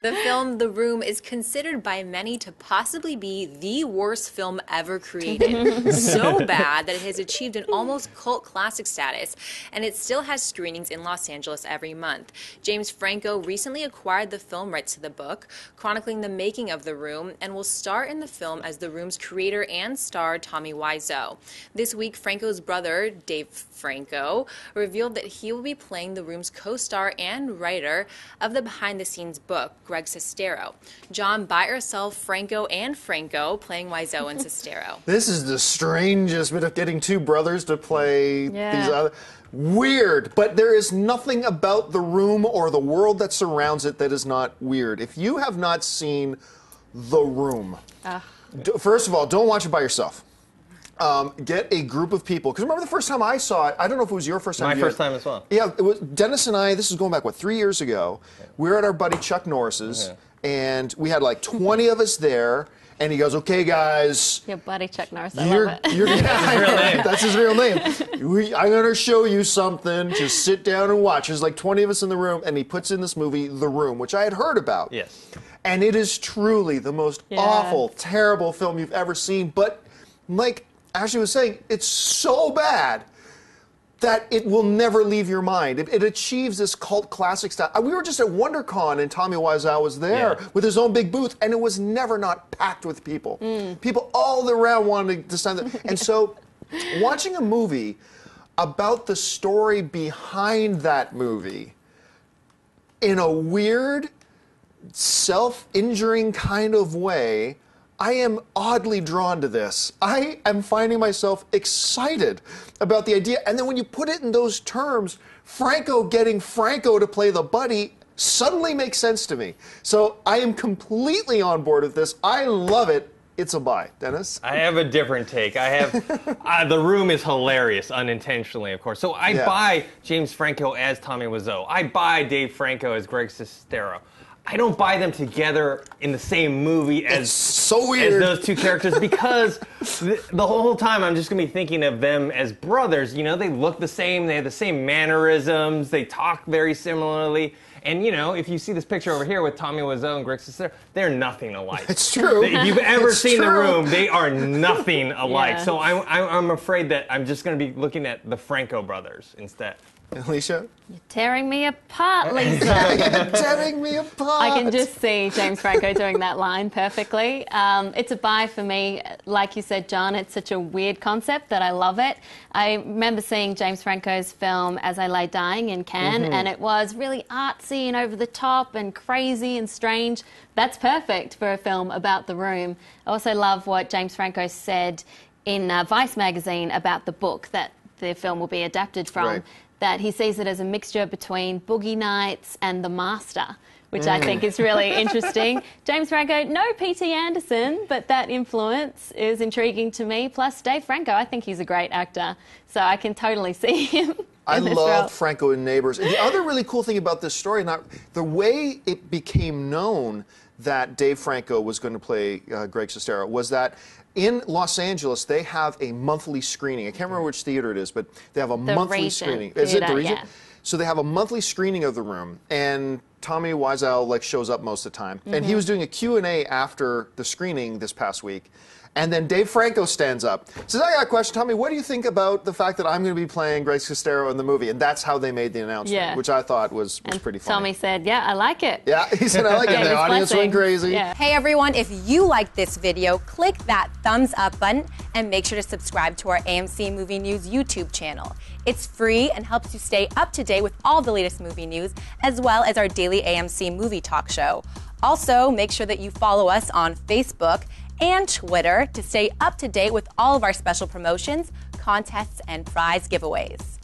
The film The Room is considered by many to possibly be the worst film ever created. So bad that it has achieved an almost cult classic status, and it still has screenings in Los Angeles every month. James Franco recently acquired the film rights to the book, chronicling the making of The Room, and will star in the film as The Room's creator and star Tommy Wiseau. This week, Franco's brother, Dave Franco, revealed that he will be playing The Room's co-star and writer of the behind-the-scenes book, Greg Sestero. John, buy or sell Franco and Franco playing Wiseau and Sestero? This is the strangest bit of getting two brothers to play these other... Weird, but there is nothing about The Room or the world that surrounds it that is not weird. If you have not seen The Room, first of all, don't watch it by yourself. Get a group of people. Because remember the first time I saw it, I don't know if it was your first time. My first time as well. Yeah, it was Dennis and I, this is going back, 3 years ago. We were at our buddy Chuck Norris's, and we had like 20 of us there, and he goes, okay, guys. Your buddy Chuck Norris, I love it. That's his real name. I'm going to show you something. Just sit down and watch. There's like 20 of us in the room, and he puts in this movie, The Room, which I had heard about. Yes. And it is truly the most awful, terrible film you've ever seen. But like Ashley was saying, it's so bad that it will never leave your mind. It achieves this cult classic style. We were just at WonderCon, and Tommy Wiseau was there with his own big booth, and it was never not packed with people. People all around wanted to stand there. And so watching a movie about the story behind that movie in a weird, self-injuring kind of way, I am oddly drawn to this. I am finding myself excited about the idea. And then when you put it in those terms, Franco getting Franco to play the buddy suddenly makes sense to me. So I am completely on board with this. I love it. It's a buy. Dennis? I have a different take. I have The Room is hilarious, unintentionally, of course. So I buy James Franco as Tommy Wiseau. I buy Dave Franco as Greg Sestero. I don't buy them together in the same movie as those two characters because the whole time I'm just going to be thinking of them as brothers. You know, they look the same, they have the same mannerisms, they talk very similarly. And, you know, if you see this picture over here with Tommy Wiseau and Greg Sestero, they're nothing alike. It's true. If you've ever seen The Room, they are nothing alike. So I'm afraid that I'm just going to be looking at the Franco brothers instead. Alicia? You're tearing me apart, Lisa. You're tearing me apart. I can just see James Franco doing that line perfectly. It's a buy for me. Like you said, John, it's such a weird concept that I love it. I remember seeing James Franco's film As I Lay Dying in Cannes, and it was really artsy and over the top and crazy and strange. That's perfect for a film about The Room. I also love what James Franco said in Vice magazine about the book that the film will be adapted from. That he sees it as a mixture between Boogie Nights and The Master, which I think is really interesting. James Franco, no P.T. Anderson, but that influence is intriguing to me. Plus, Dave Franco, I think he's a great actor, so I can totally see him. I love Franco in Neighbors. And the other really cool thing about this story, the way it became known that Dave Franco was going to play Greg Sestero was that in Los Angeles, they have a monthly screening. I can't remember which theater it is, but they have a monthly screening. Is it the Regent? Yeah. So they have a monthly screening of The Room, and Tommy Wiseau shows up most of the time. And he was doing a Q&A after the screening this past week. And then Dave Franco stands up. Says, I got a question, Tommy, what do you think about the fact that I'm going to be playing Greg Sestero in the movie? And that's how they made the announcement, which I thought was pretty funny. Tommy said, yeah, I like it. Yeah, he said, I like it. The audience went crazy. Yeah. Hey, everyone, if you liked this video, click that thumbs up button and make sure to subscribe to our AMC Movie News YouTube channel. It's free and helps you stay up to date with all the latest movie news, as well as our daily AMC movie talk show. Also, make sure that you follow us on Facebook and Twitter to stay up to date with all of our special promotions, contests, and prize giveaways.